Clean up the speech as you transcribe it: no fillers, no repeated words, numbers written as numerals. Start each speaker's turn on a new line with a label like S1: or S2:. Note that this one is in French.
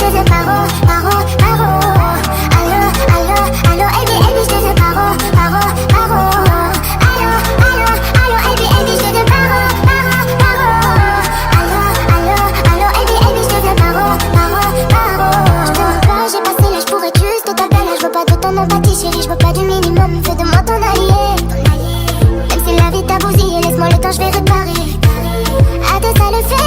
S1: te fais paro, paro, paro. Allo, allo, allo, baby, baby, je te fais paro, paro, paro. Allo, allo, allo, baby, baby, je te fais paro, paro, paro. Allo, allo, allo, baby, baby, je te fais paro, paro, paro. Je te veux pas, j'ai passé l'âge pour être juste t'appeler là. Je veux pas de ton empathie, chérie, je veux pas du minimum. Fais de moi ton allié. Même si la vie t'a bousillé, laisse-moi le temps, je vais réparer. À deux, ça le fait